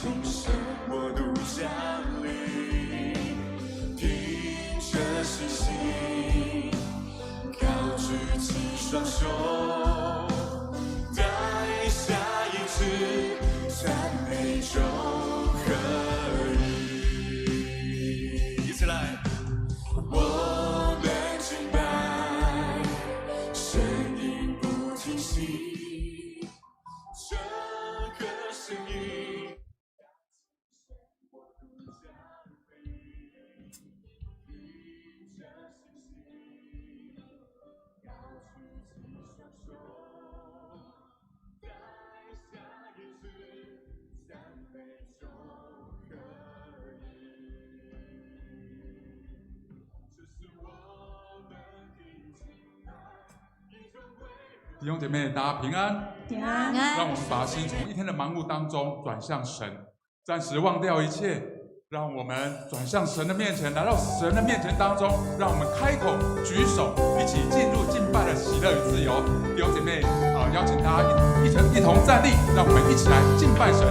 今生我独降临，凭着信心，高举起双手，带下一次赞美就可以。一起来，我们敬拜，声音不停息，这个声音。弟兄姐妹，大家平安，平安。让我们把心从一天的忙碌当中转向神，暂时忘掉一切，让我们转向神的面前，来到神的面前当中，让我们开口举手，一起进入敬拜的喜乐与自由。弟兄姐妹，邀请大家一同站立，让我们一起来敬拜神。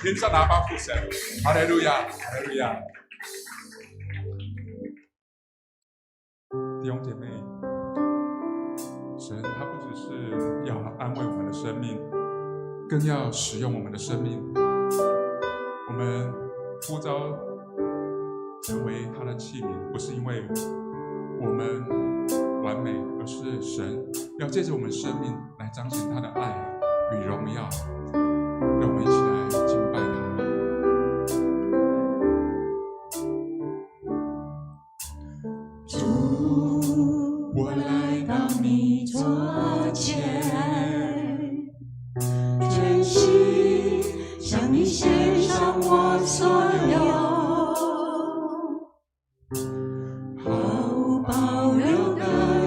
天上拿帮父神，哈利路亚，哈利路亚。弟兄姐妹，神他不只是要安慰我们的生命，更要使用我们的生命。我们呼召成为他的器皿，不是因为我们完美，而是神要借着我们生命来彰显他的爱与荣耀。让我们一起来敬拜他。主，我来到你桌前，全心向你献上我所有，毫无保留地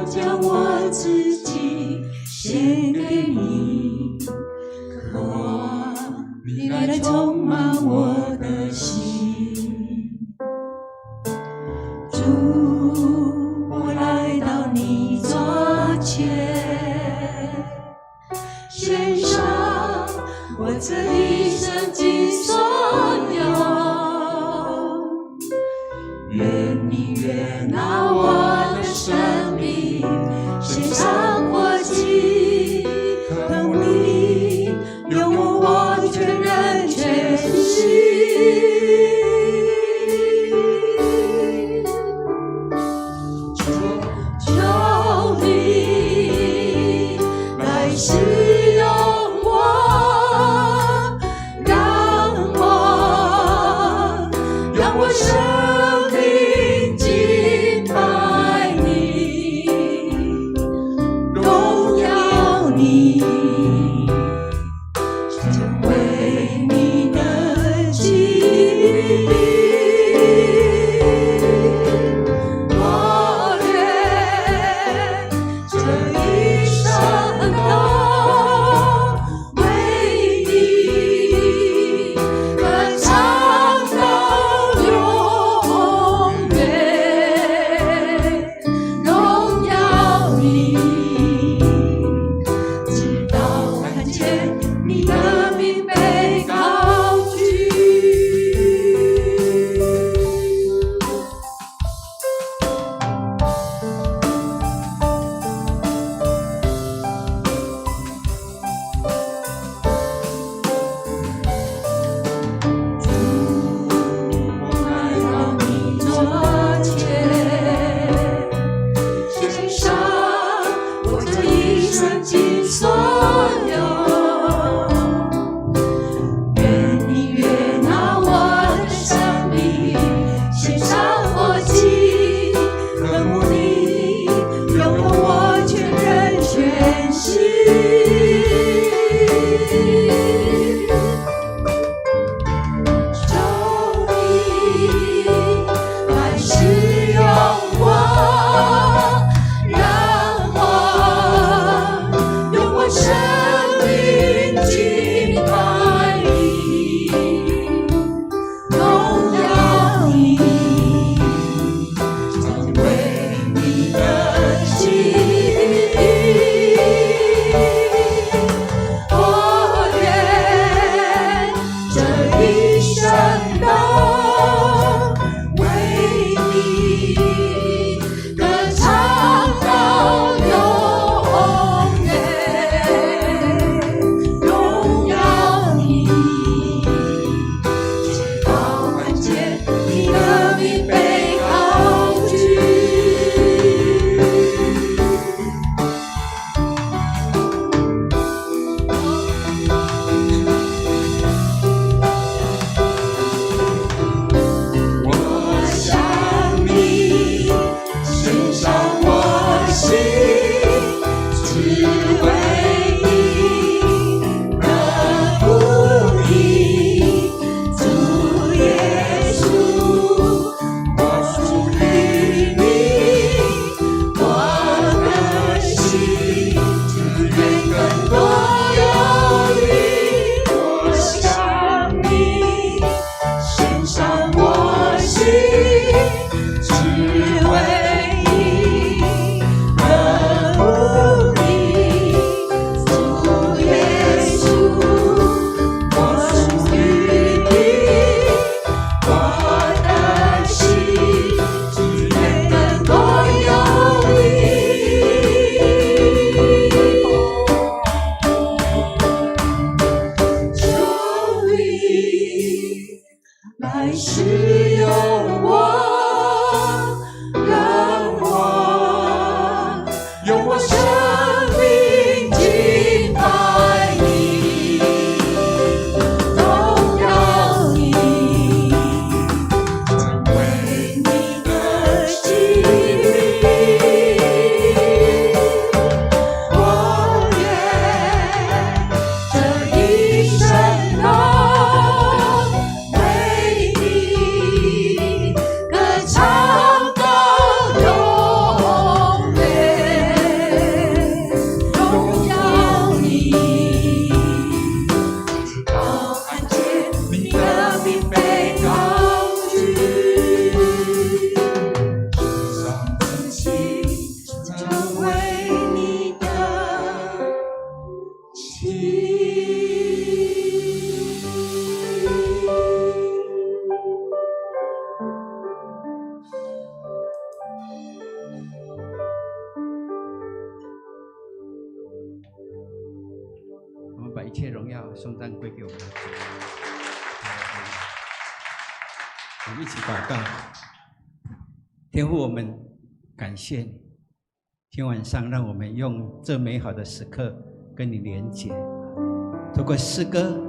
将我自己献给你，渴望你来充满我的心。主，我来到你桌前，献上我这一生尽所有，愿你悦纳我的生命，献上我祭，恳你用我全人全心。求你来使用我，让我生命敬拜你，荣耀你，成为你的器皿。永荣耀颂赞归给我们的主。我们一起祷告。天父，我们感谢你，今晚上让我们用这美好的时刻跟你连结，透过诗歌，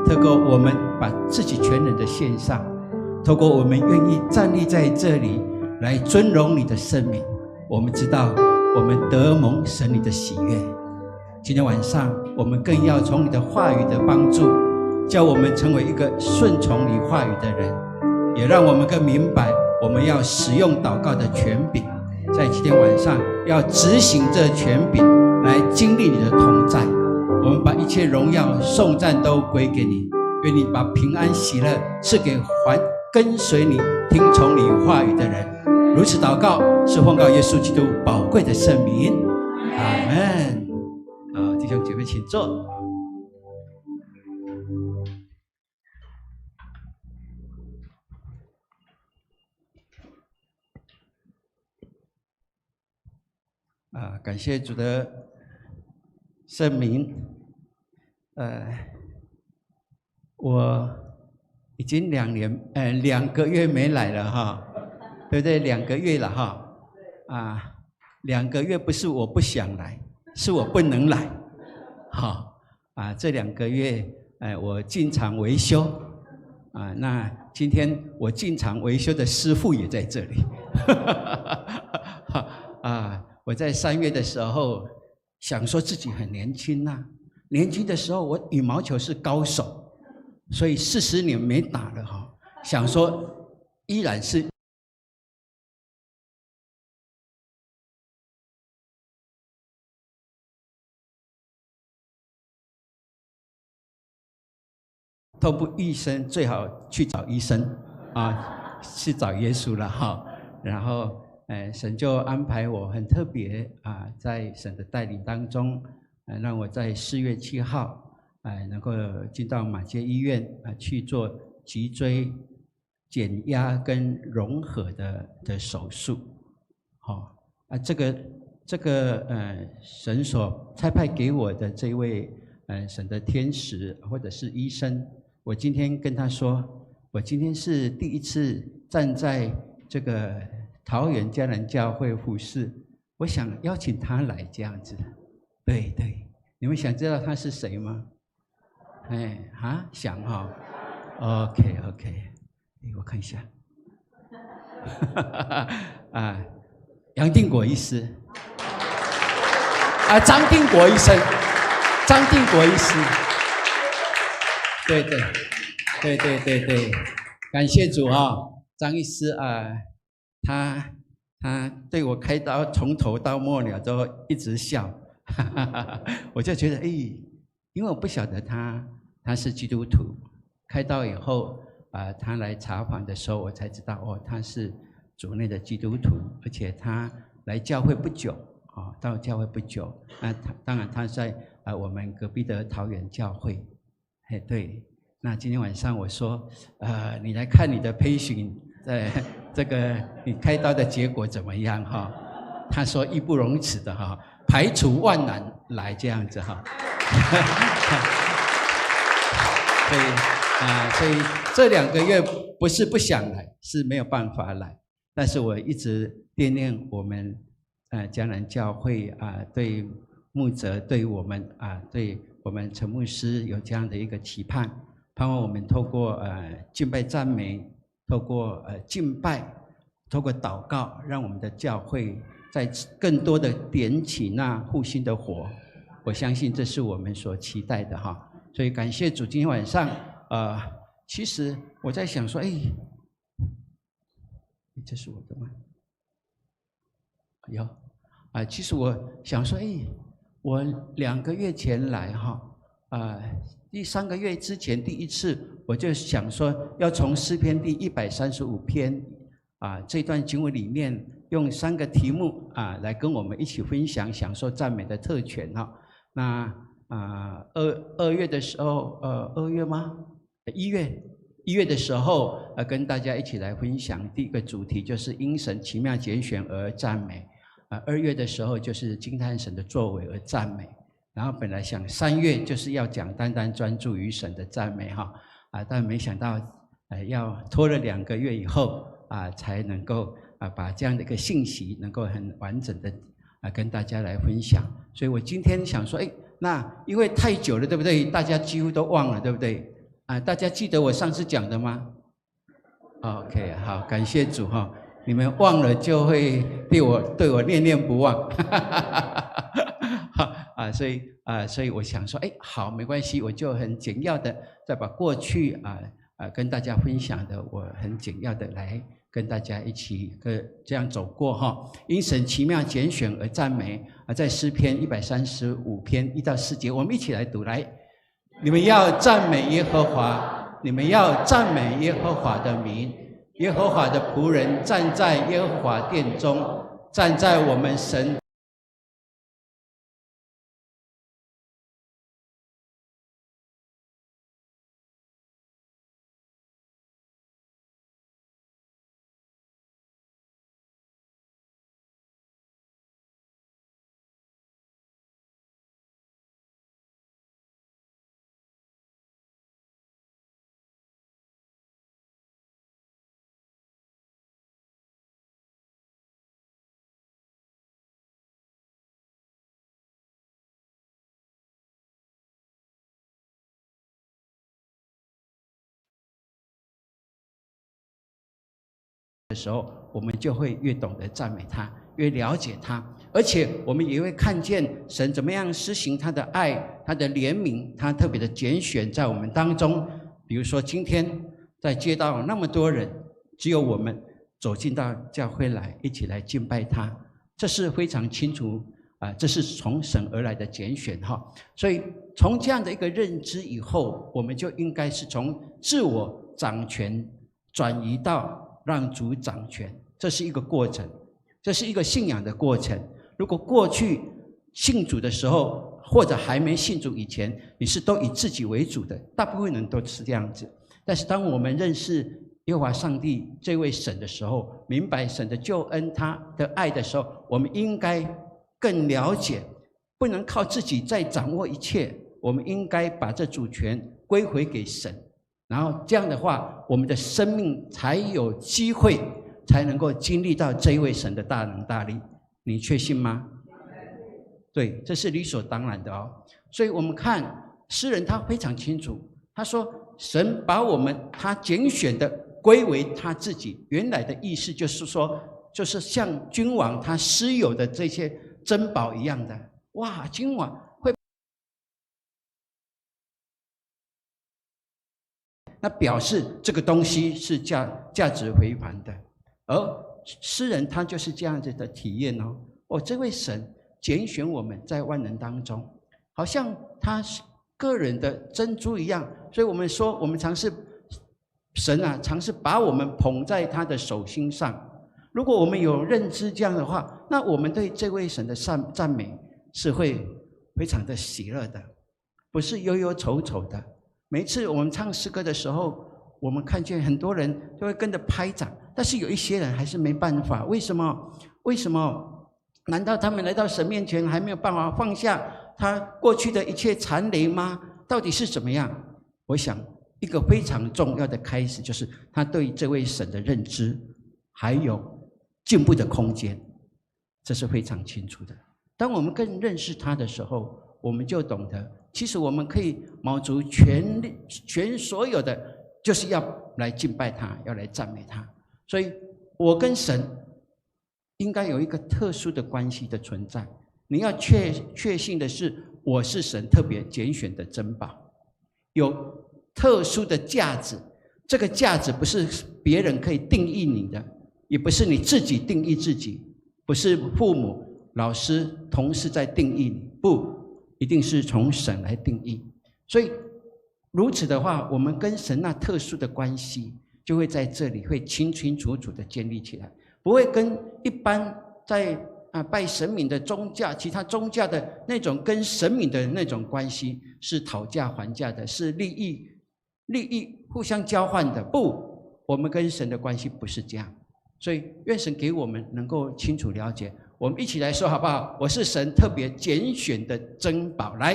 透过我们把自己全人的献上，透过我们愿意站立在这里来尊荣你的圣名，我们知道我们得蒙神你的喜悦。今天晚上我们更要从你的话语的帮助，叫我们成为一个顺从你话语的人，也让我们更明白我们要使用祷告的权柄，在今天晚上要执行这权柄来经历你的同在。我们把一切荣耀颂赞都归给你，愿你把平安喜乐赐给跟随你听从你话语的人。如此祷告是奉告耶稣基督宝贵的圣名，阿们。好，弟兄姐妹请坐。感谢主的圣名。我已经2个月没来了哈，对不对？2个月了哈。2个月不是我不想来，是我不能来。这2个月我进厂维修那今天我进厂维修的师傅也在这里。我在3月的时候想说自己很年轻年轻的时候我羽毛球是高手，所以40年没打了想说依然是头部医生最好去找医生去找耶稣了然后神就安排我很特别在神的带领当中让我在4月7号能够进到马偕医院去做脊椎减压跟融合的手术。这个神所差派给我的这位神的天使或者是医生，我今天跟他说，我今天是第一次站在这个桃园迦南教会服事，我想邀请他来这样子。对，你们想知道他是谁吗？想OK， 我看一下。杨定国医师，张定国医生，张定国医师，对，感谢主张医师他对我开刀从头到末了都一直笑，我就觉得因为我不晓得他是基督徒，开刀以后他来查访的时候我才知道他是主内的基督徒，而且他来教会不久到教会不久，当然他在我们隔壁的桃园教会。对，那今天晚上我说你来看你的培训这个你开刀的结果怎么样他说义不容辞的排除万难来这样子所以这2个月不是不想来，是没有办法来，但是我一直惦念我们迦南教会对牧者对我们对我们陈牧师有这样的一个期盼，盼望我们透过敬拜赞美，透过敬拜，透过祷告，让我们的教会在更多的点起那复兴的火。我相信这是我们所期待的所以感谢主，今天晚上其实我在想说这是我的吗？有其实我想说我2个月前来第3个月之前第一次我就想说要从诗篇第135篇这段经文里面用3个题目来跟我们一起分享享受赞美的特权那2月的时候2月吗？1月的时候跟大家一起来分享第一个主题就是因神奇妙拣选而赞美。2月的时候就是惊叹神的作为而赞美。然后本来想3月就是要讲单单专注于神的赞美哈但没想到要拖了2个月以后才能够把这样的一个信息能够很完整的跟大家来分享。所以我今天想说，那因为太久了，对不对？大家几乎都忘了，对不对？大家记得我上次讲的吗 ？OK， 好，感谢主哈。你们忘了就会对我念念不忘，所以我想说，好，没关系，我就很简要的再把过去跟大家分享的，我很简要的来跟大家一起这样走过哈。因神奇妙拣选而赞美在诗篇135篇1到4节，我们一起来读来。你们要赞美耶和华，你们要赞美耶和华的名。耶和华的仆人站在耶和华殿中，站在我们神的时候，我们就会越懂得赞美他，越了解他，而且我们也会看见神怎么样施行他的爱、他的怜悯，他特别的拣选在我们当中。比如说今天在街道那么多人，只有我们走进到教会来，一起来敬拜他，这是非常清楚这是从神而来的拣选哈。所以从这样的一个认知以后，我们就应该是从自我掌权转移到让主掌权，这是一个过程，这是一个信仰的过程。如果过去信主的时候，或者还没信主以前，你是都以自己为主的，大部分人都是这样子。但是当我们认识耶和华上帝这位神的时候，明白神的救恩他的爱的时候，我们应该更了解，不能靠自己再掌握一切，我们应该把这主权归回给神。然后这样的话，我们的生命才有机会，才能够经历到这一位神的大能大力。你确信吗？对，这是理所当然的哦。所以我们看诗人他非常清楚，他说神把我们他拣选的归为他自己，原来的意思就是说，就是像君王他私有的这些珍宝一样的。哇，君王那表示这个东西是价值非凡的，而诗人他就是这样子的体验哦。这位神拣选我们在万人当中，好像他是个人的珍珠一样，所以我们说，我们尝试神尝试把我们捧在他的手心上。如果我们有认知这样的话，那我们对这位神的赞美是会非常的喜乐的，不是忧忧愁愁的。每一次我们唱诗歌的时候，我们看见很多人都会跟着拍掌，但是有一些人还是没办法。为什么？为什么？难道他们来到神面前还没有办法放下他过去的一切残累吗？到底是怎么样？我想一个非常重要的开始，就是他对这位神的认知还有进步的空间，这是非常清楚的。当我们更认识他的时候，我们就懂得，其实我们可以卯足全所有的，就是要来敬拜他，要来赞美他。所以我跟神应该有一个特殊的关系的存在。你要确信的是，我是神特别拣选的珍宝，有特殊的价值。这个价值不是别人可以定义你的，也不是你自己定义自己，不是父母、老师、同事在定义你，不，一定是从神来定义。所以如此的话，我们跟神那特殊的关系就会在这里会清清楚楚的建立起来，不会跟一般在拜神明的宗教、其他宗教的那种跟神明的那种关系是讨价还价的，是利益互相交换的。不，我们跟神的关系不是这样。所以愿神给我们能够清楚了解，我们一起来说好不好？我是神特别拣选的珍宝，来，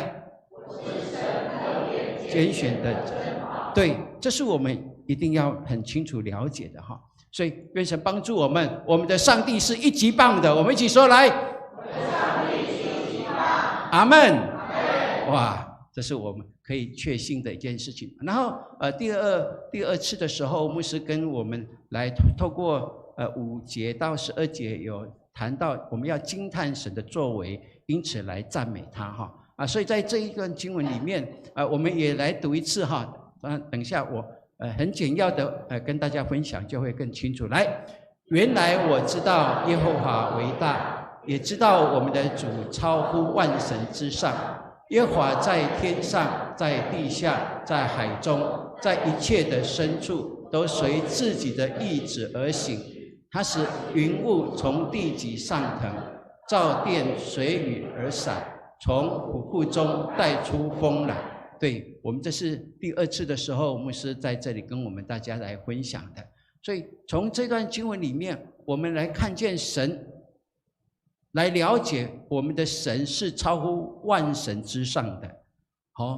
我是神特别拣选的珍宝。对，这是我们一定要很清楚了解的哈。所以愿神帮助我们，我们的上帝是一级棒的，我们一起说来，我的上帝是一级棒。阿们。哇，这是我们可以确信的一件事情。然后第二次的时候，牧师跟我们来透过5节到12节有谈到我们要惊叹神的作为，因此来赞美他哈所以在这一段经文里面我们也来读一次哈。等一下我很简要的跟大家分享，就会更清楚。来，原来我知道耶和华为大，也知道我们的主超乎万神之上。耶和华在天上，在地下，在海中，在一切的深处，都随自己的意志而行。他使云雾从地极上腾，造电随雨而散，从府库中带出风来。对，我们这是第2次的时候，牧师在这里跟我们大家来分享的。所以从这段经文里面，我们来看见神，来了解我们的神是超乎万神之上的。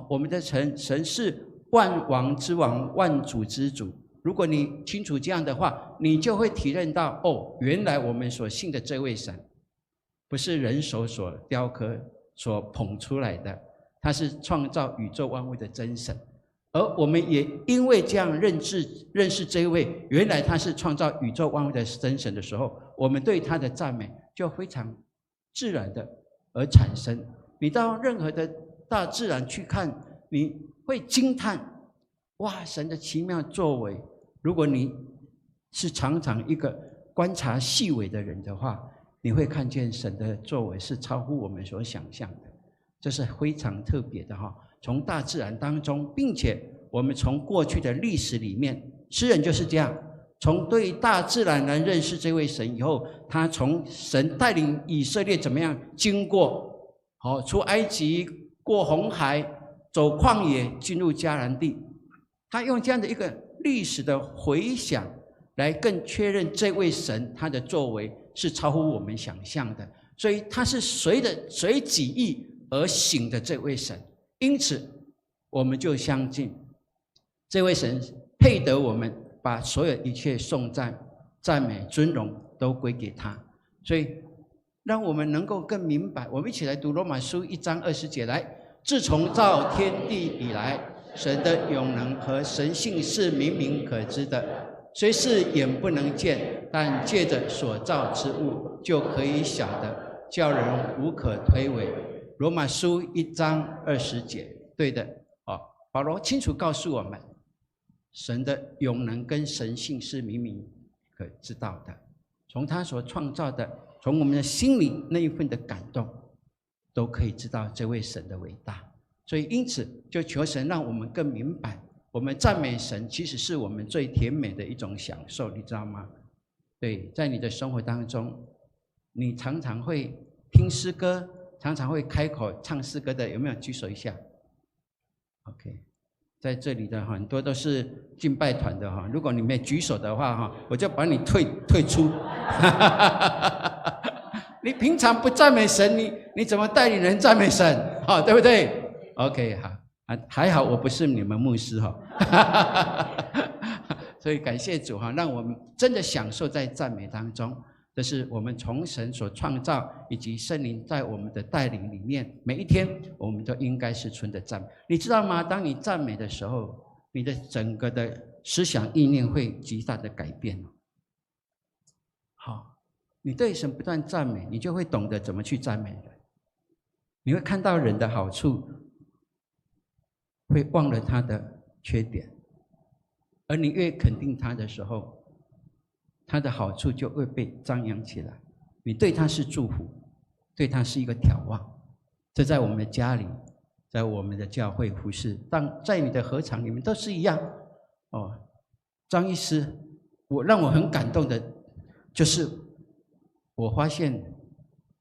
我们的神是万王之王，万主之主。如果你清楚这样的话，你就会体认到原来我们所信的这位神不是人手所雕刻所捧出来的，他是创造宇宙万物的真神。而我们也因为这样认识这一位原来他是创造宇宙万物的真神的时候，我们对他的赞美就非常自然的而产生。你到任何的大自然去看，你会惊叹，哇，神的奇妙作为。如果你是常常一个观察细微的人的话，你会看见神的作为是超乎我们所想象的，这是非常特别的从大自然当中，并且我们从过去的历史里面，诗人就是这样，从对大自然来认识这位神以后，他从神带领以色列怎么样经过出埃及，过红海，走旷野，进入迦南地，他用这样的一个历史的回想来更确认这位神他的作为是超乎我们想象的。所以他是随己意而行的这位神，因此我们就相信这位神配得我们把所有一切颂赞、赞美、尊荣都归给他。所以让我们能够更明白，我们一起来读罗马书1章20节。来，自从造天地以来，神的永能和神性是明明可知的，虽是眼不能见，但借着所造之物就可以晓得，叫人无可推诿。罗马书1章20节，对的保罗清楚告诉我们，神的永能跟神性是明明可知道的，从他所创造的，从我们的心里那一份的感动，都可以知道这位神的伟大。所以因此就求神让我们更明白，我们赞美神其实是我们最甜美的一种享受，你知道吗？对，在你的生活当中，你常常会听诗歌，常常会开口唱诗歌的，有没有举手一下 ？OK， 在这里的很多都是敬拜团的如果你没举手的话我就把你退出。你平常不赞美神，你怎么带领人赞美神？对不对 ？OK， 好还好我不是你们牧师所以感谢主让我们真的享受在赞美当中。这是我们从神所创造，以及圣灵在我们的带领里面，每一天我们都应该是存的赞美。你知道吗？当你赞美的时候，你的整个的思想意念会极大的改变。好，你对神不断赞美，你就会懂得怎么去赞美人。你会看到人的好处，会忘了他的缺点，而你越肯定他的时候，他的好处就会被张扬起来，你对他是祝福，对他是一个眺望。这在我们的家里，在我们的教会服事，在你的合场里面都是一样。张医师，让我很感动的，就是我发现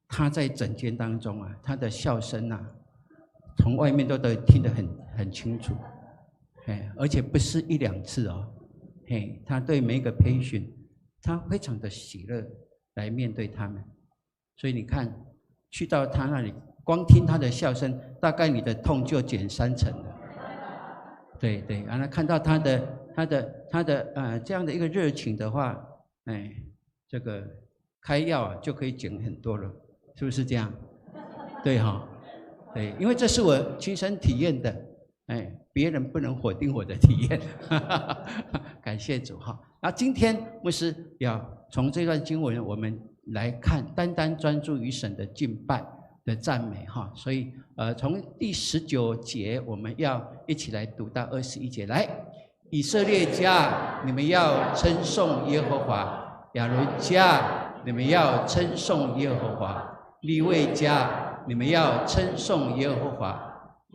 他在整间当中他的笑声从外面都听得很清楚，而且不是1、2次他对每一个培训，他非常的喜乐来面对他们。所以你看，去到他那里，光听他的笑声，大概你的痛就减3成了。对对，然后看到他的这样的一个热情的话，哎，这个开药啊就可以减很多了，是不是这样？对哈，对，因为这是我亲身体验的，哎，别人不能否定我的体验，感谢主哈。那今天牧师要从这段经文我们来看，单单专注于神的敬拜的赞美哈，所以从第19节我们要一起来读到21节，来，以色列家，你们要称颂耶和华；亚伦家，你们要称颂耶和华；利未家，你们要称颂耶和华；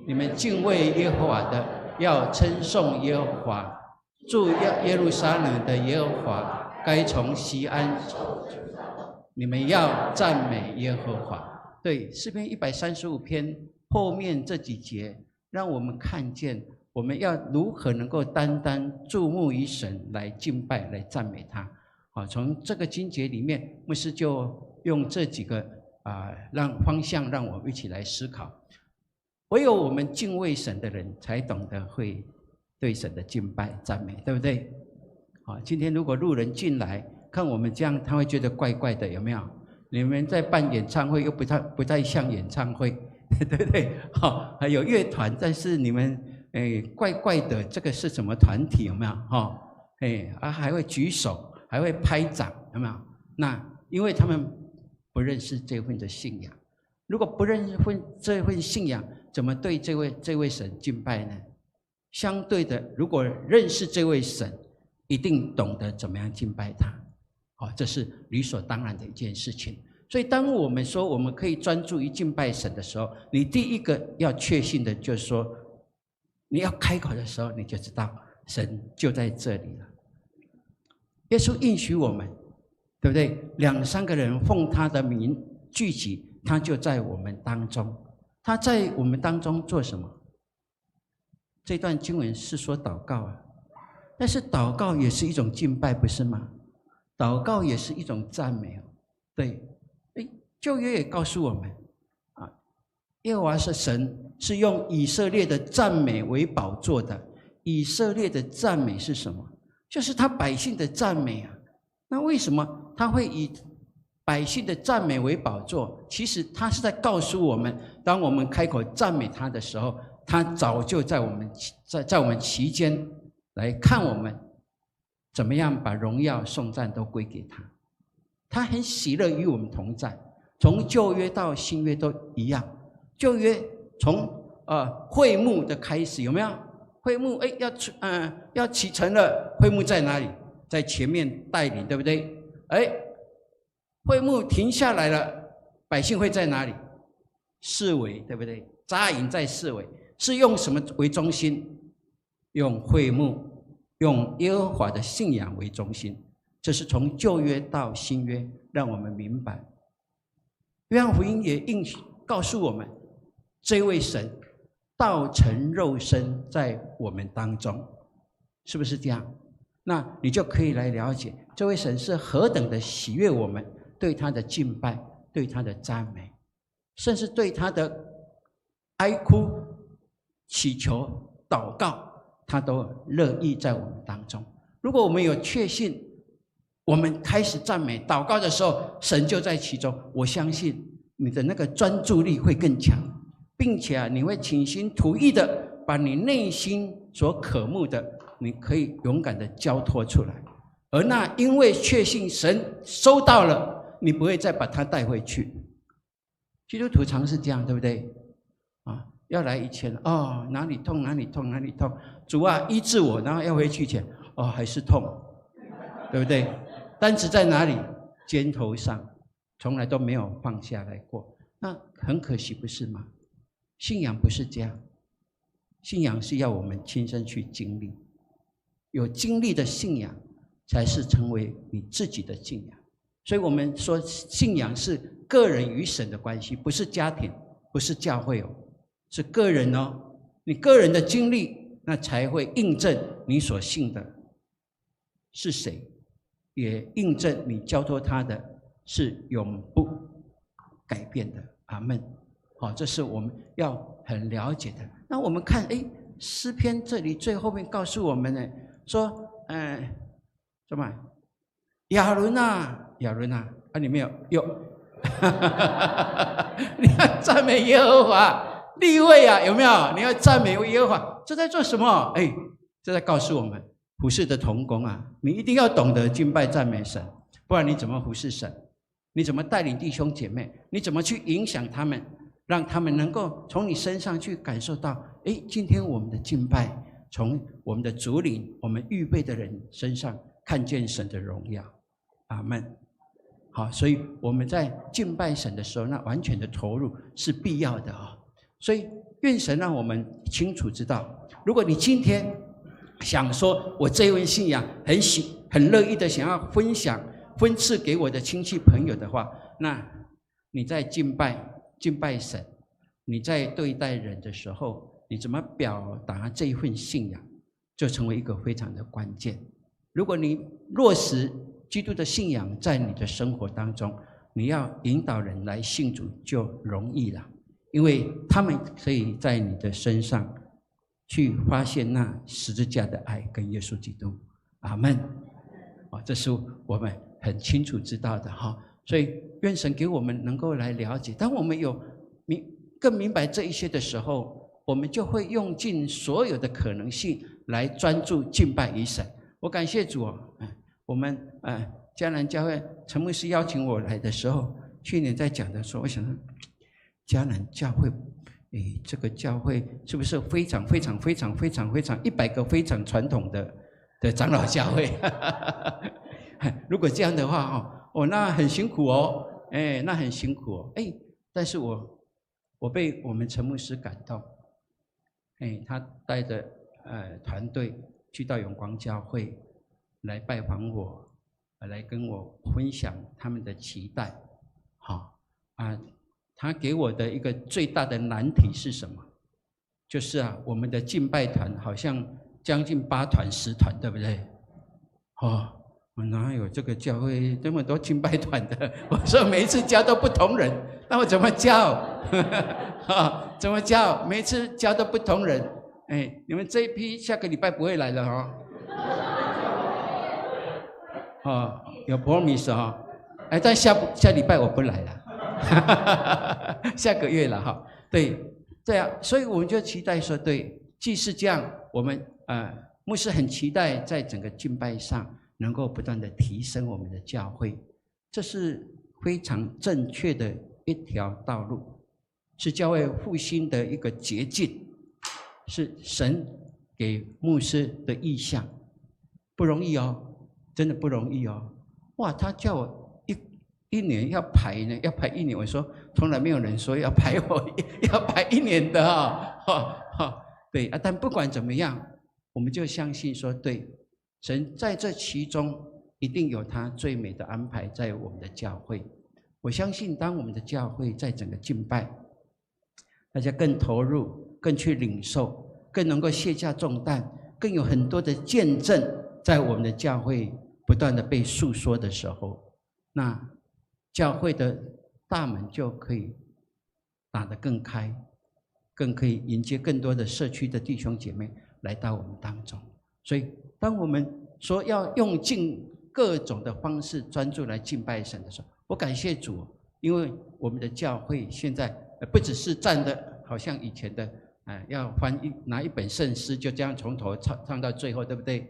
你们敬畏耶和华的，要称颂耶和华；住耶路撒冷的耶和华，该从西安，你们要赞美耶和华。对，诗篇135篇后面这几节，让我们看见我们要如何能够单单注目于神来敬拜、来赞美他。好，从这个经节里面，牧师就用这几个方向让我们一起来思考。唯有我们敬畏神的人，才懂得会对神的敬拜、赞美，对不对？好，今天如果路人进来看我们这样，他会觉得怪怪的，有没有？你们在办演唱会又不太像演唱会，对不对？好，还有乐团，但是你们怪怪的，这个是什么团体？有没有？还会举手，还会拍掌，有没有？那因为他们不认识这份的信仰。如果不认识这份信仰，怎么对这位神敬拜呢？相对的，如果认识这位神，一定懂得怎么样敬拜他。好，这是理所当然的一件事情。所以当我们说我们可以专注于敬拜神的时候，你第一个要确信的就是说，你要开口的时候，你就知道神就在这里了。耶稣应许我们，对不对？2、3个人奉他的名聚集，他就在我们当中。他在我们当中做什么？这段经文是说祷告啊，但是祷告也是一种敬拜，不是吗？祷告也是一种赞美，对，旧约也告诉我们，耶和华是神，是用以色列的赞美为宝座的。以色列的赞美是什么？就是他百姓的赞美啊。那为什么他会以百姓的赞美为宝座？其实他是在告诉我们，当我们开口赞美他的时候，他早就在我们期间来看我们怎么样把荣耀颂赞都归给他。他很喜乐与我们同在，从旧约到新约都一样。旧约从会幕的开始，有没有？会幕要启程了，会幕在哪里？在前面带领，对不对？会幕停下来了，百姓会在哪里？四围，对不对？扎营在四围，是用什么为中心？用会幕，用耶和华的信仰为中心。这是从旧约到新约，让我们明白。约翰福音也告诉我们，这位神道成肉身在我们当中，是不是这样？那你就可以来了解这位神是何等的喜悦我们对他的敬拜，对他的赞美，甚至对他的哀哭、祈求、祷告，他都乐意在我们当中。如果我们有确信，我们开始赞美、祷告的时候，神就在其中，我相信你的那个专注力会更强，并且你会倾心吐意的把你内心所渴慕的，你可以勇敢的交托出来。而那因为确信神收到了，你不会再把它带回去。基督徒常是这样，对不对？要来以前哪里痛哪里痛哪里痛，主啊医治我，然后要回去前还是痛，对不对？担子在哪里？肩头上，从来都没有放下来过。那很可惜，不是吗？信仰不是这样，信仰是要我们亲身去经历，有经历的信仰才是成为你自己的信仰。所以我们说信仰是个人与神的关系，不是家庭，不是教会是个人你个人的经历，那才会印证你所信的是谁，也印证你交托他的是永不改变的。阿们。好，这是我们要很了解的。那我们看，诗篇这里最后面告诉我们呢，说，什么？亚伦啊，亚伦啊，你没有，你要赞美耶和华。利未啊，有没有？你要赞美耶和华，这在做什么？这在告诉我们，服事的同工啊，你一定要懂得敬拜赞美神，不然你怎么服事神？你怎么带领弟兄姐妹？你怎么去影响他们？让他们能够从你身上去感受到，今天我们的敬拜，从我们的主领、我们预备的人身上看见神的荣耀。阿们。好，所以我们在敬拜神的时候，那完全的投入是必要的啊。所以愿神让我们清楚知道，如果你今天想说，我这一份信仰很乐意的想要分享、分赐给我的亲戚朋友的话，那你在敬拜神，你在对待人的时候，你怎么表达这一份信仰，就成为一个非常的关键。如果你落实基督的信仰在你的生活当中，你要引导人来信主就容易了，因为他们可以在你的身上去发现那十字架的爱跟耶稣基督。阿们。这是我们很清楚知道的哈。所以愿神给我们能够来了解，当我们有更明白这一些的时候，我们就会用尽所有的可能性来专注敬拜于神。我感谢主我们迦南教会陈牧师邀请我来的时候，去年在讲的时候，我想说迦南教会，这个教会是不是非常100个非常传统的长老教会？如果这样的话那很辛苦那很辛苦但是我被我们陈牧师感动，他带着团队去到永光教会来拜访我，来跟我分享他们的期待。他给我的一个最大的难题是什么？就是我们的敬拜团好像将近8团10团，对不对？我哪有这个教会这么多敬拜团的？我说每一次教都不同人，那我怎么教？怎么教？每一次教都不同人。你们这一批下个礼拜不会来了有 promise 但下礼拜我不来了，下个月了对啊，所以我们就期待说，对，既是这样，我们牧师很期待在整个敬拜上能够不断的提升我们的教会，这是非常正确的一条道路，是教会复兴的一个捷径，是神给牧师的意向，不容易真的不容易哇，他叫我一年要排1年，我说从来没有人说要排1年的对但不管怎么样，我们就相信说，对，神在这其中一定有他最美的安排在我们的教会。我相信当我们的教会在整个敬拜，大家更投入，更去领受，更能够卸下重担，更有很多的见证在我们的教会不断的被诉说的时候，那教会的大门就可以打得更开，更可以迎接更多的社区的弟兄姐妹来到我们当中。所以当我们说要用尽各种的方式专注来敬拜神的时候，我感谢主，因为我们的教会现在不只是站的好像以前的要拿一本圣诗就这样从头唱到最后，对不对？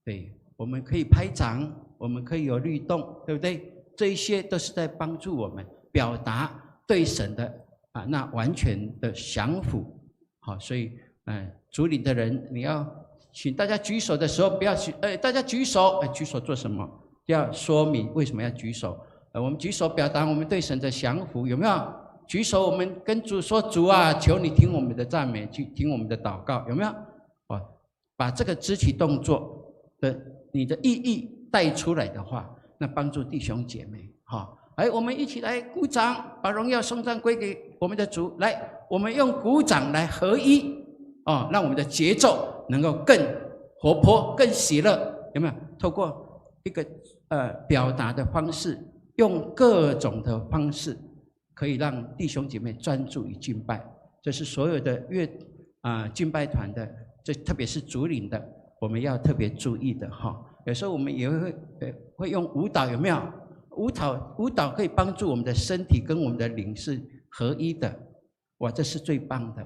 对，我们可以拍掌，我们可以有律动，对不对？这一些都是在帮助我们表达对神的那完全的降服。所以主领的人，你要请大家举手的时候，不要大家举手，举手做什么？要说明为什么要举手。我们举手表达我们对神的降服，有没有？举手，我们跟主说：“主啊，求你听我们的赞美，去听我们的祷告。”有没有？把这个肢体动作的你的意义带出来的话，那帮助弟兄姐妹。我们一起来鼓掌，把荣耀颂赞归给我们的主。来，我们用鼓掌来合一让我们的节奏能够更活泼、更喜乐。有没有？透过一个表达的方式，用各种的方式可以让弟兄姐妹专注于敬拜。这是所有的敬拜团的，这特别是主领的，我们要特别注意的哈。有时候我们也会用舞蹈，有没有？舞蹈可以帮助我们的身体跟我们的灵是合一的，哇，这是最棒的，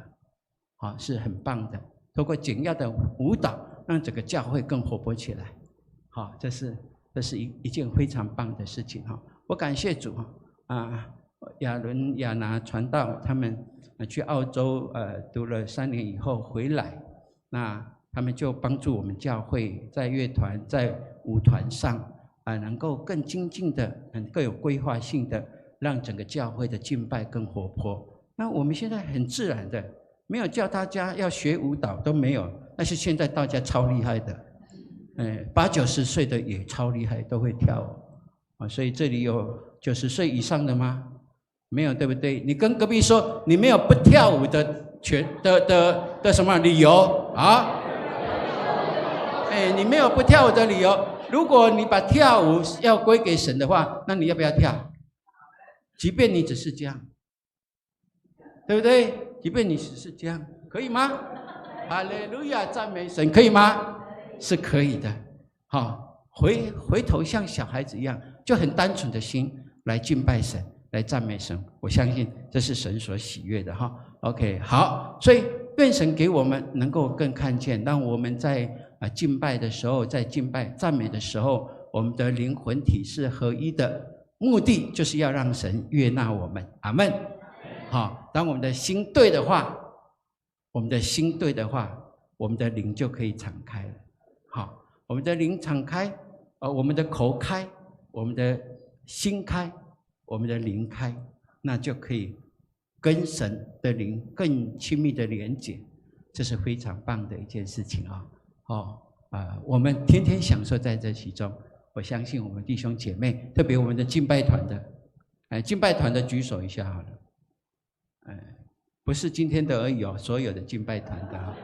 啊，是很棒的。透过简要的舞蹈，让整个教会更活泼起来，好，这是一件非常棒的事情哈。我感谢主亚伦、亚拿传道他们去澳洲读了3年以后回来，那他们就帮助我们教会在乐团、在舞团上能够更精进的、更有规划性的，让整个教会的敬拜更活泼。那我们现在很自然的，没有叫大家要学舞蹈都没有，但是现在大家超厉害的，80、90岁的也超厉害，都会跳舞所以这里有90岁以上的吗？没有，对不对？你跟隔壁说，你没有不跳舞的什么理由啊？你没有不跳舞的理由。如果你把跳舞要归给神的话，那你要不要跳？即便你只是这样，对不对？即便你只是这样，可以吗？哈利路亚，赞美神，可以吗？是可以的。好，回头像小孩子一样，就很单纯的心来敬拜神，来赞美神。我相信这是神所喜悦的哈。OK， 好，所以愿神给我们能够更看见，让我们在敬拜的时候，在敬拜赞美的时候，我们的灵魂体是合一的，目的就是要让神悦纳我们。阿们。好，当我们的心对的话，我们的灵就可以敞开了。好，我们的灵敞开，我们的口开，我们的心开，我们的灵开，那就可以跟神的灵更亲密的连结，这是非常棒的一件事情我们天天享受在这其中。我相信我们弟兄姐妹，特别我们的敬拜团的，敬拜团的举手一下好了。不是今天的而已所有的敬拜团的。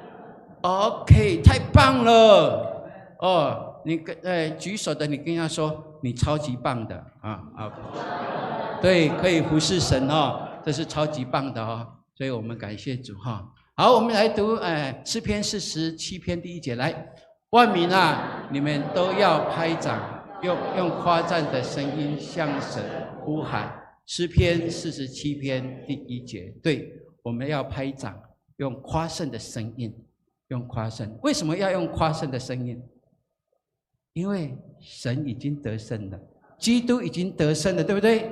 OK， 太棒了你举手的，你跟他说你超级棒的对，可以服侍神这是超级棒的所以我们感谢主好，我们来读诗篇47篇第1节来，万民你们都要拍掌，用夸赞的声音向神呼喊。诗篇47篇第1节，对，我们要拍掌，用夸胜的声音，用夸胜。为什么要用夸胜的声音？因为神已经得胜了，基督已经得胜了，对不对？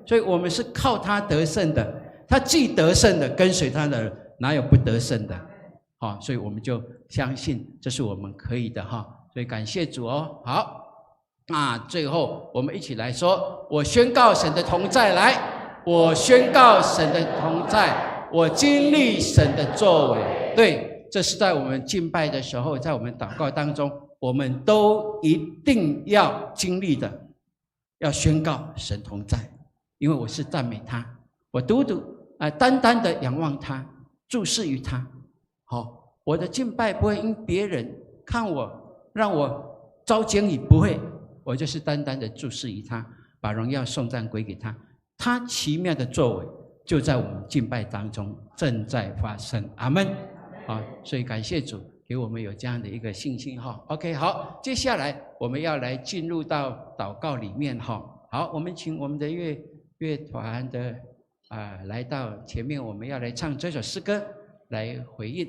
所以我们是靠他得胜的，他既得胜的，跟随他的哪有不得胜的？所以我们就相信这是我们可以的所以感谢主好。最后我们一起来说，我宣告神的同在，来，我宣告神的同在，我经历神的作为。对，这是在我们敬拜的时候，在我们祷告当中，我们都一定要经历的，要宣告神同在，因为我是赞美他，我单单的仰望他，注视于他。我的敬拜不会因别人看我让我遭奸淫，不会，我就是单单的注视于他，把荣耀颂赞归给他。他奇妙的作为就在我们敬拜当中正在发生。阿们。所以感谢主给我们有这样的一个信心OK， 好，接下来我们要来进入到祷告里面好，我们请我们的乐团的来到前面，我们要来唱这首诗歌来回应。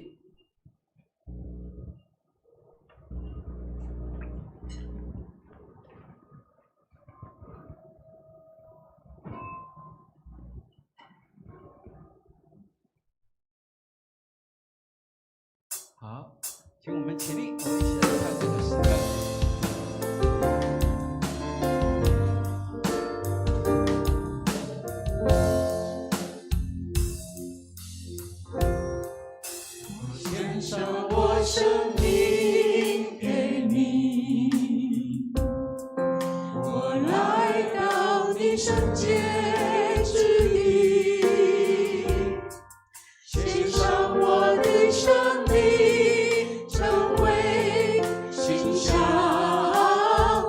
好，请我们起立，我们一起来唱这首诗歌。献上我生命给你，我来到你圣洁之地，献上我的生命，成为馨香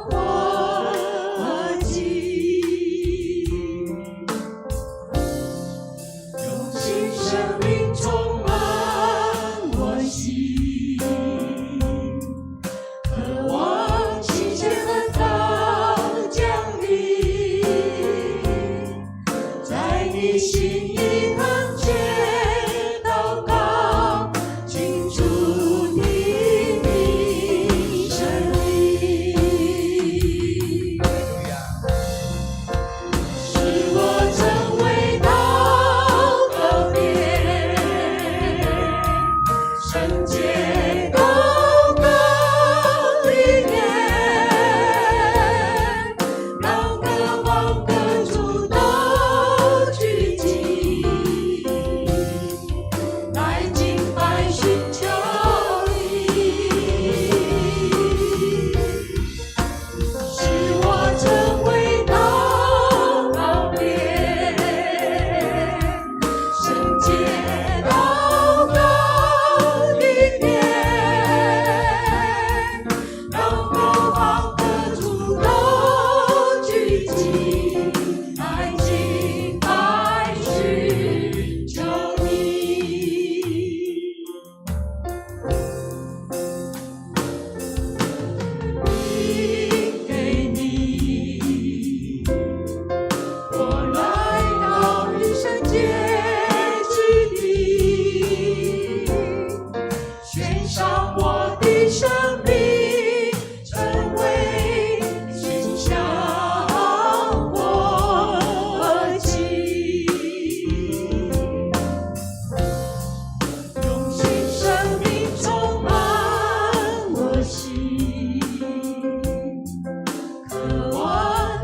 火祭。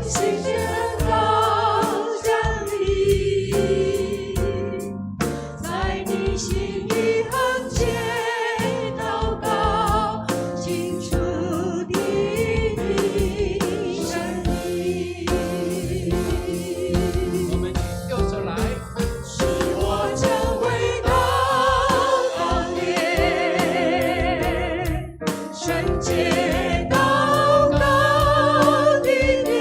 心间高相离，在你心意横切祷告，清楚地你声音。我们举右手来，使我成为祷告殿，圣洁祷告的殿，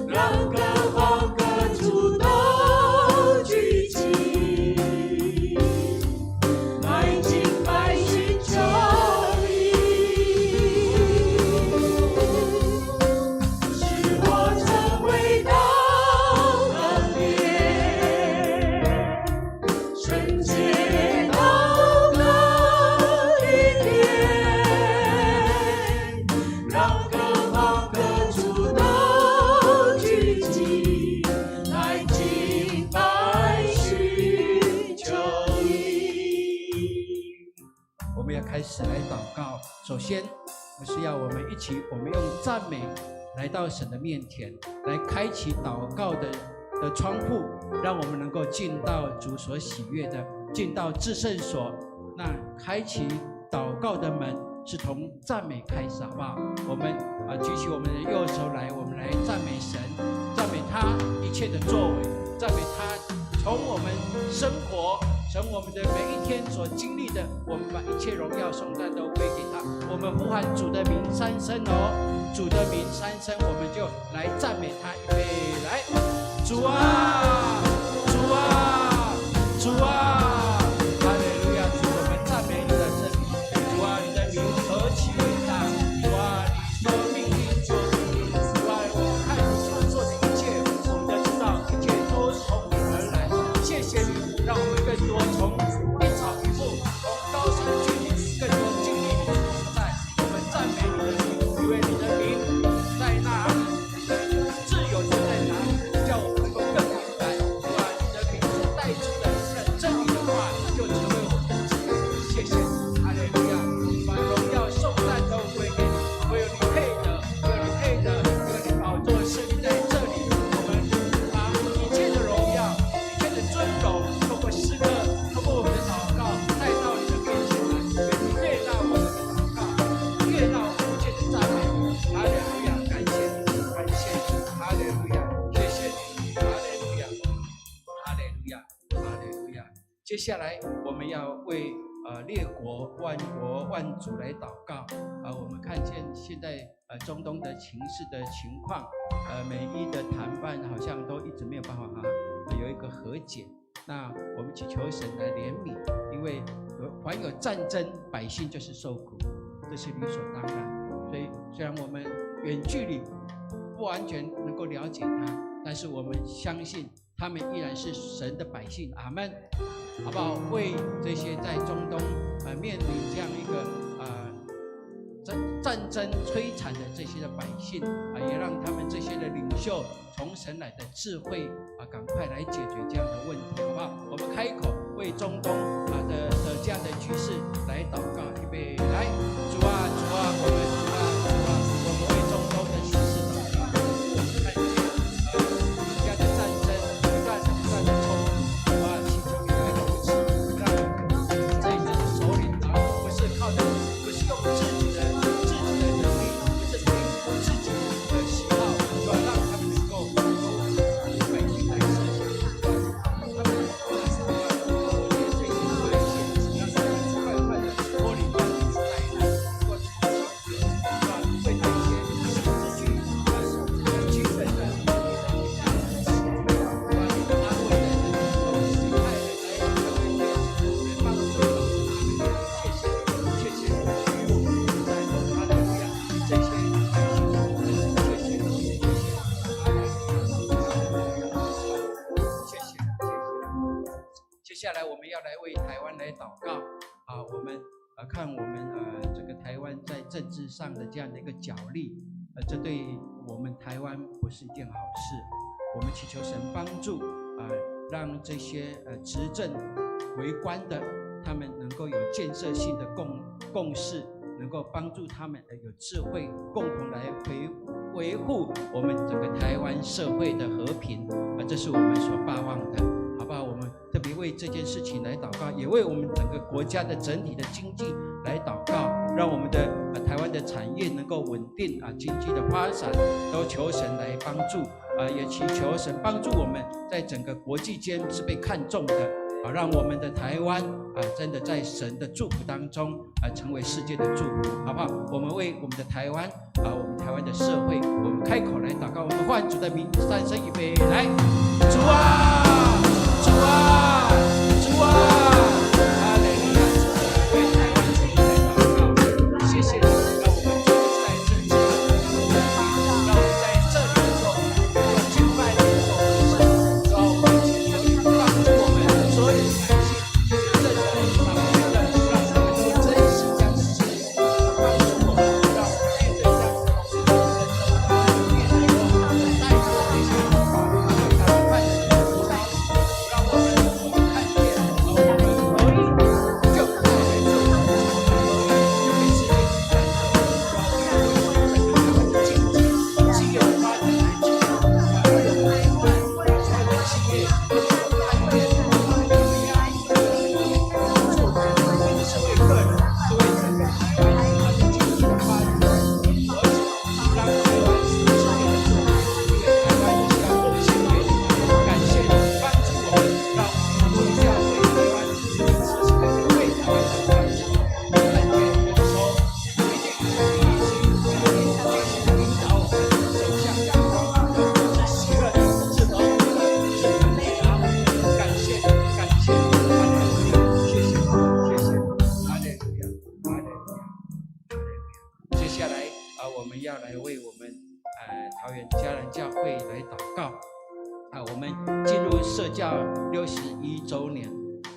让各方各处都聚集，来敬拜寻求你。使我成为祷告殿，圣洁祷告的殿，让各方各处都聚集，来敬拜寻求你。我们要开始来祷告。首先，是要我们用赞美来到神的面前，来开启祷告的窗户，让我们能够进到主所喜悦的，进到至圣所。那开启祷告的门是从赞美开始，好不好？我们举起我们的右手来，我们来赞美神，赞美他一切的作为，赞美他从我们生活，从我们的每一天所经历的，我们把一切荣耀颂赞都归给他。我们呼喊主的名3声哦，主的名3声，我们就来赞美他。预备来，主啊，主啊，主啊，哈利路亚！主，我们赞美你的圣名。主啊，你的名何其伟大！主啊，你说命令就命令。主啊，我们看你所做的一切，我们都知道一切都从你而来。谢谢你，让我们更多从一草一木，从高山峻岭，更多经历你的同在。我们赞美你的名，因为你的名在那里，自由就在哪里，叫我们能够更明白。主啊，你的名所带出的真理的话，就成为我们的智慧。谢谢你，哈利路亚！把荣耀颂赞都归给你，唯有你配的，唯有你配的，因为你宝座设立在这里。我们把一切的荣耀，一切的尊荣，透过诗歌，透过我们的祷告，带到你的面前来，愿你悦纳我们的祷告，悦纳我们一切的赞美。哈利路亚！感谢你，感谢你，哈利路亚！谢谢你，哈利路亚，哈利路亚，哈利路亚。接下来我们要为列国万国万族来祷告。我们看见现在中东的情势的情况，美伊的谈判好像都一直没有办法有一个和解。那我们祈求神来怜悯，因为凡有战争，百姓就是受苦，这是理所当然。所以虽然我们远距离不完全能够了解他，但是我们相信他们依然是神的百姓。阿们，好不好？为这些在中东面临这样一个战争摧残的这些的百姓也让他们这些的领袖从神来的智慧赶快来解决这样的问题，好不好？我们开口为中东的这样的局势来祷告。预备来，主啊，主啊，我们主啊，主啊，我们为中东的局势祷告。我们看见这样的战争不断的冲突，主啊，祈求你来扶持，让这一些的首领不是靠着，不是用自己的能力，不是凭自己的喜好，主啊，让他们能够为百姓来设想，主啊，他们能够这些危险，让他们快快的脱离这样的灾难，能够重新主啊，为那些失去亲人的接下来我们要来为台湾来祷告我们看我们这个台湾在政治上的这样的一个角力，这对我们台湾不是一件好事。我们祈求神帮助让这些执政为官的，他们能够有建设性的共识，能够帮助他们有智慧，共同来维护我们整个台湾社会的和平，这是我们所盼望的，好不好？我们特别为这件事情来祷告，也为我们整个国家的整体的经济来祷告，让我们的台湾的产业能够稳定经济的发展，都求神来帮助也祈求神帮助我们在整个国际间是被看重的让我们的台湾真的在神的祝福当中成为世界的祝福，好不好？我们为我们的台湾我们台湾的社会，我们开口来祷告，我们唤主的名，三声预备，来，主啊，主啊，主啊，哈利路亚！为台湾主来祷告，谢谢你，让我们在这里，让我们在这里的时候，要敬拜你的时候，让我们祈求你帮助我们所有的百姓，真的让我们真实将事情帮助我们，让我们面对这样的东西，面对我们带着这些祷告，他们看见的呼召，让我们看见，我们可以就在这里，就被世界看到，让我们为我们整个经济企业的发展来祈求，为我们所有的企业看见。是为个人，是为整个台湾的经济的发展，而且让台湾是世界的祝福，因为台湾需要更新给你，感谢你帮助我们，让我们做教会台湾时时刻刻为台湾的关系，感觉有时候一定必须领导我们走向阳光，是喜乐的，是和平的，是美好的。感谢你，感谢你，谢谢你，谢谢你。接下来我们要来为我们桃园家人教会来祷告我们进入社教61周年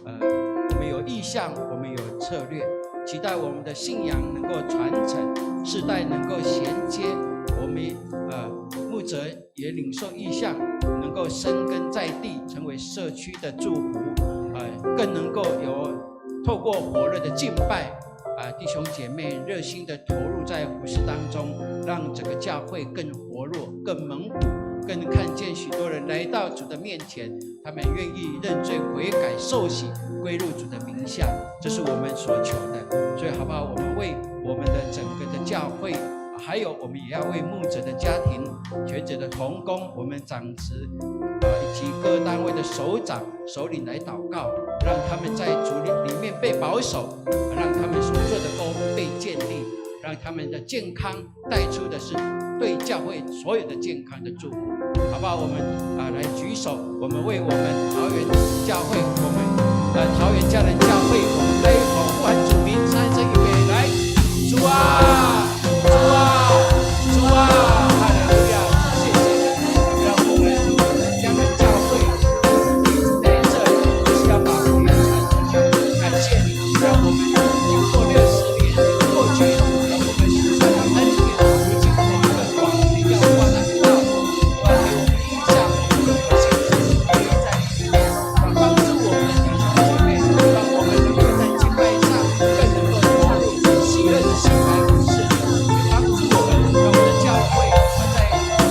我们有意向，我们有策略，期待我们的信仰能够传承，世代能够衔接，我们牧者也领受意向，能够生根在地，成为社区的祝福更能够有透过火热的敬拜弟兄姐妹热心的投入在服事当中，让整个教会更活络，更猛虎，更看见许多人来到主的面前，他们愿意认罪悔改受洗，归入主的名下，这是我们所求的。所以好不好？我们为我们的整个的教会，还有我们也要为牧者的家庭、学者的同工、我们长职以及各单位的首长、首领来祷告，让他们在主里面被保守，让他们所做的工被建立，让他们的健康带出的是对教会所有的健康的祝福，好不好？我们来举手，我们为我们桃园教会，我们桃园家人教会，我们开口呼喊主名，三声预备，来，主啊，主啊，主啊，哈利路亚，谢谢你，让我们家人教会一直在这里，就是要把福音传出去，感谢你，让我们经过60年过去，让我们是上恩典，如今的一个广义要挂在道，给我们影响，给我们信心可以在里面，帮助我们的弟兄姐妹，让我们能够在敬拜上更能够投入喜乐的心来服侍你，帮助我们，让我们的教会在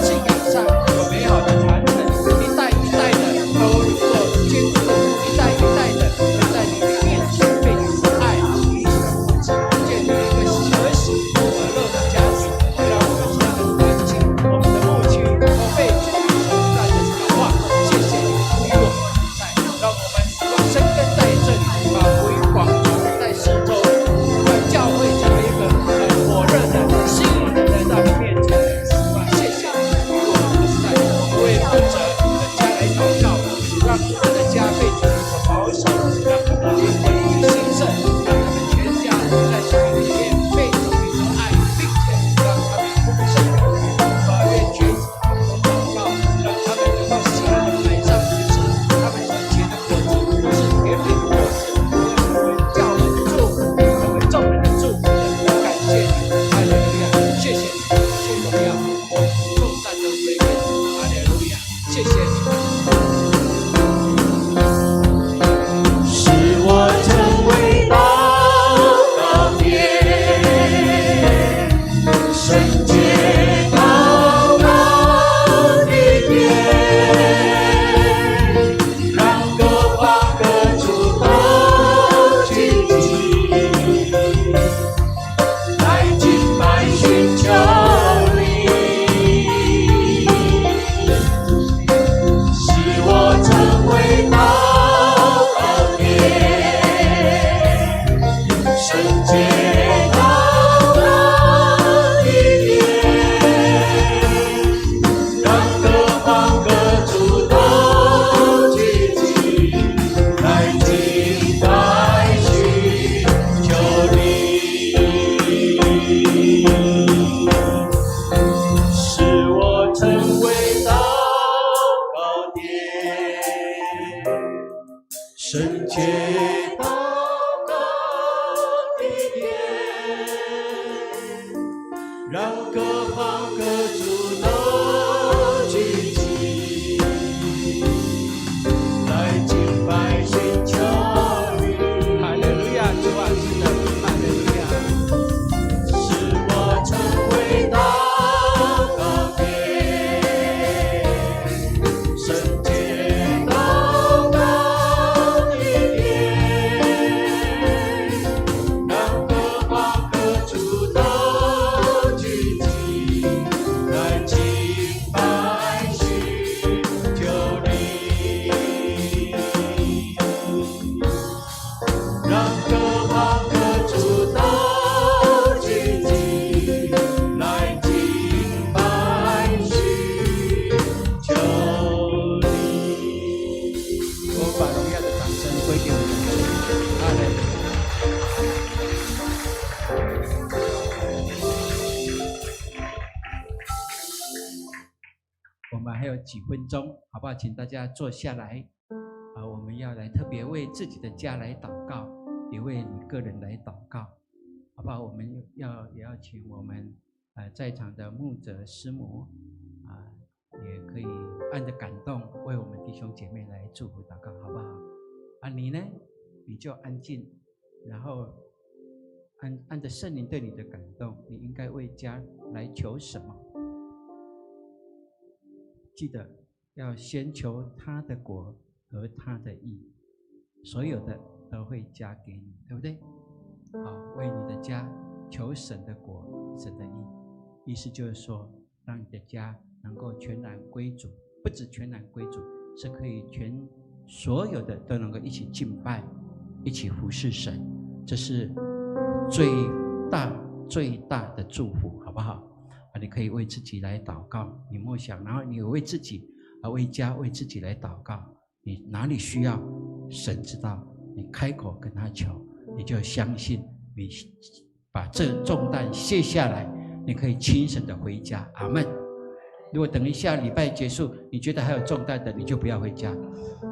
信仰上有美好的传承，一代一代的都能够坚固，一代一代的能在你的面前被你所爱，彼此的扶持，建立一个和谐和乐的家庭，让我们所有的环境，我们的牧区都被主所不断的强化。谢谢你与我们同在，让我们能够生根在这里，把福音广传在四周，让教会成为一个很火热的、吸引人来到你面前。谢谢你与我们同在，为牧者的家来祷告，让我们的家被主所保守，让他们灵魂兴盛，让他们全家在主里面被主所爱，并且让他们丰盛的愿觉知他们的祷告，让他们能够喜乐的摆上服事，他们所结的果子都是甜美的果子，都会成为教会的祝福，成为众人的祝福的。感谢你，哈利路亚！谢谢你，谢荣耀，颂赞都归给你，哈利路亚！谢谢你。使我成为祷告殿，圣洁祷切祷告的天，让各方各族都聚集，来敬拜寻求你。哈利路亚，主啊，是的，哈利路亚。使我成为祷告天，圣洁祷告的天，让各方各族都聚集，来敬拜寻求你，让各方各族都聚集，来敬拜寻求你。我们把荣耀的掌声归给我们的主，哈利路亚。我们还有几分钟，好不好？请大家坐下来。我们要来特别为自己的家来祷告，也为你个人来祷告，好不好？我们也要请我们在场的牧者师母也可以按着感动为我们弟兄姐妹来祝福祷告，好不好？你呢？你就安静，然后按着圣灵对你的感动，你应该为家来求什么？记得要先求他的国和他的义，所有的都会加给你，对不对？好，为你的家求神的国、神的义，意思就是说，让你的家能够全然归主，不止全然归主，是可以所有的都能够一起敬拜，一起服侍神，这是最大的祝福，好不好？你可以为自己来祷告，你默想，然后你为自己为家为自己来祷告，你哪里需要，神知道，你开口跟他求，你就相信，你把这重担卸下来，你可以轻省的回家。阿们。如果等一下礼拜结束，你觉得还有重担的，你就不要回家，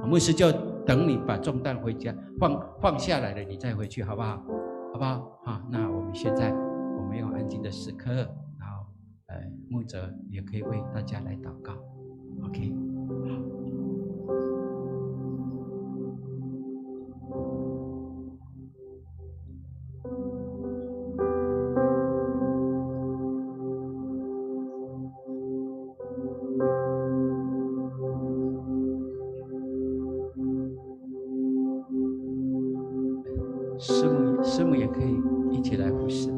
牧师就等你把重担回家放下来了，你再回去，好不好？好不好？好，那我们现在用安静的时刻，然后牧者也可以为大家来祷告。OK。师母也可以一起来服侍。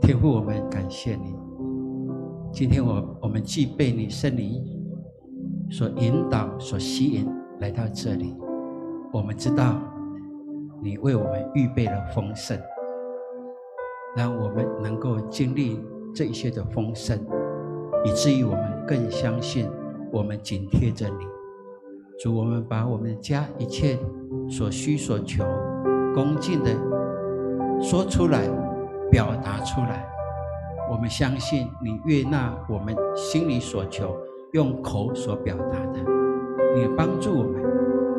天父，我们感谢你。今天我们既被你圣灵所引导、所吸引来到这里，我们知道你为我们预备了丰盛，让我们能够经历这一切的丰盛，以至于我们更相信我们紧贴着你。主，我们把我们的家一切所需所求恭敬的说出来，表达出来。我们相信你悦纳我们心里所求，用口所表达的。你帮助我们，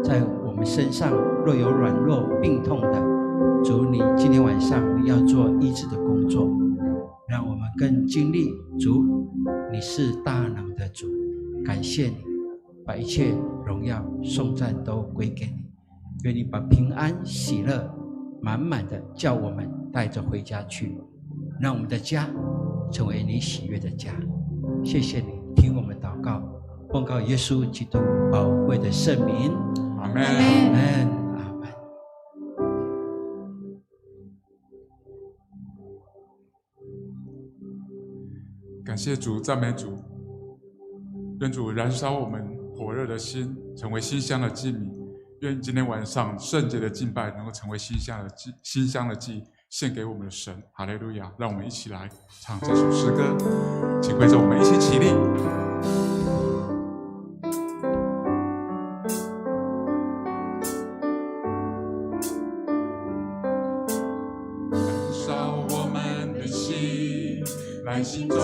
在我们身上若有软弱病痛的，主，你今天晚上你要做医治的工作，让我们更经历主，你是大能的主。感谢你，把一切荣耀颂赞都归给你。愿你把平安喜乐满满的叫我们带着回家去，让我们的家成为你喜悦的家。谢谢你听我们祷告，奉告耶稣基督宝贵的圣名，阿们。阿们，阿们。感谢主，赞美主，愿主燃烧我们火热的心，成为馨香的祭米。愿今天晚上圣洁的敬拜能够成为馨香的祭，献给我们的神。哈利路亚！让我们一起来唱这首诗歌，请跟着我们一起起立。燃烧我们的心，来行走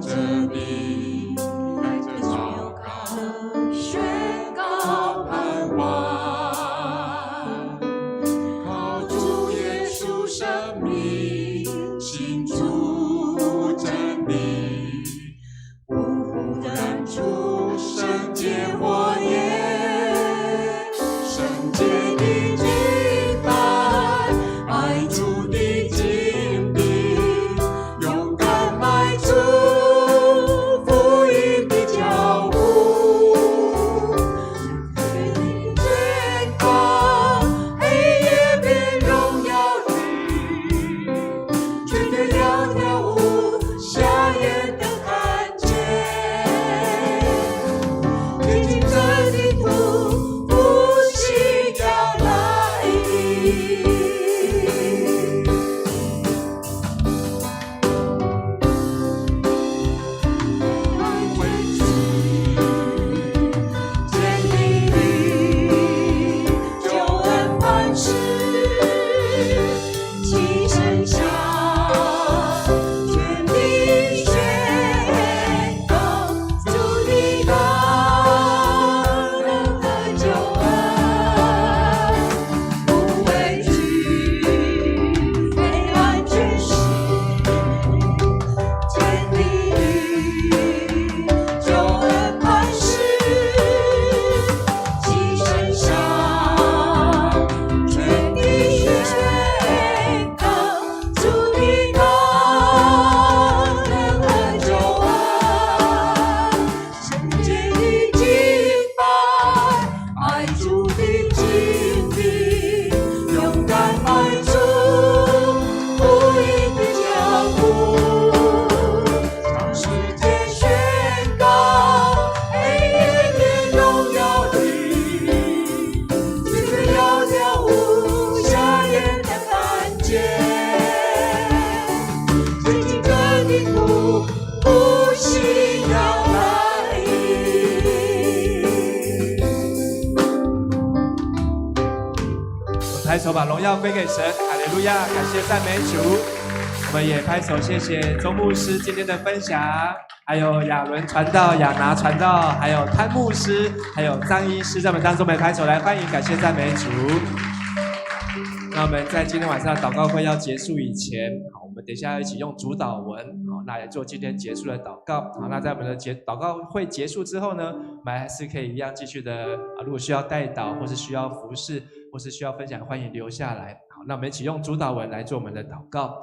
着你，带着祷告宣告盼望，靠主耶稣生命倾注真理，呼燃出圣洁火焰，圣洁的敬拜，爱主的敬礼，勇敢迈出福音的脚步，宣告黑夜变荣耀里，绝对了跳舞，瞎眼的看见，洁净这地土，复兴要来临。为主建立你救恩磐石，齐声响，全力宣告主的大能和救恩，不畏惧黑暗权势，建立你救恩磐石，齐声响，全力宣告主的大能和救恩，圣洁的敬拜，爱主的敬礼，勇敢迈出福音的脚步，向世界宣告黑夜变荣耀里，绝对要跳舞，瞎眼的看见，洁净这地土，复兴要来临。我们拍手把荣耀归给神，哈利路亚！感谢赞美主。我们也拍手谢谢周牧师今天的分享，还有亚伦传道、亚拿传道，还有潘牧师，还有张医师，在我们当中，我们拍手来欢迎，感谢赞美主。那我们在今天晚上祷告会要结束以前，好，我们等一下要一起用主祷文，好，那来做今天结束的祷告。好，那在我们的祷告会结束之后呢，我们还是可以一样继续的，如果需要代祷或是需要服侍或是需要分享，欢迎留下来。好，那我们一起用主祷文来做我们的祷告。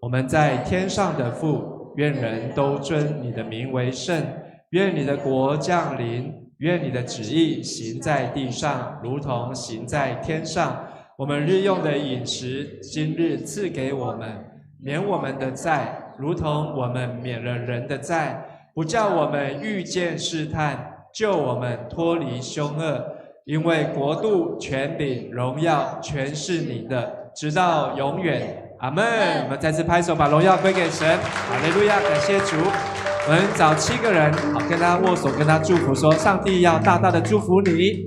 我们在天上的父，愿人都尊你的名为圣，愿你的国降临，愿你的旨意行在地上，如同行在天上。我们日用的饮食，今日赐给我们，免我们的债，如同我们免了人的债，不叫我们遇见试探，救我们脱离凶恶。因为国度、权柄、荣耀，全是你的，直到永远。阿们。我们再次拍手，把荣耀归给神。哈利路亚，感谢主。我们找7个人，好，跟他握手，跟他祝福说：上帝要大大的祝福你。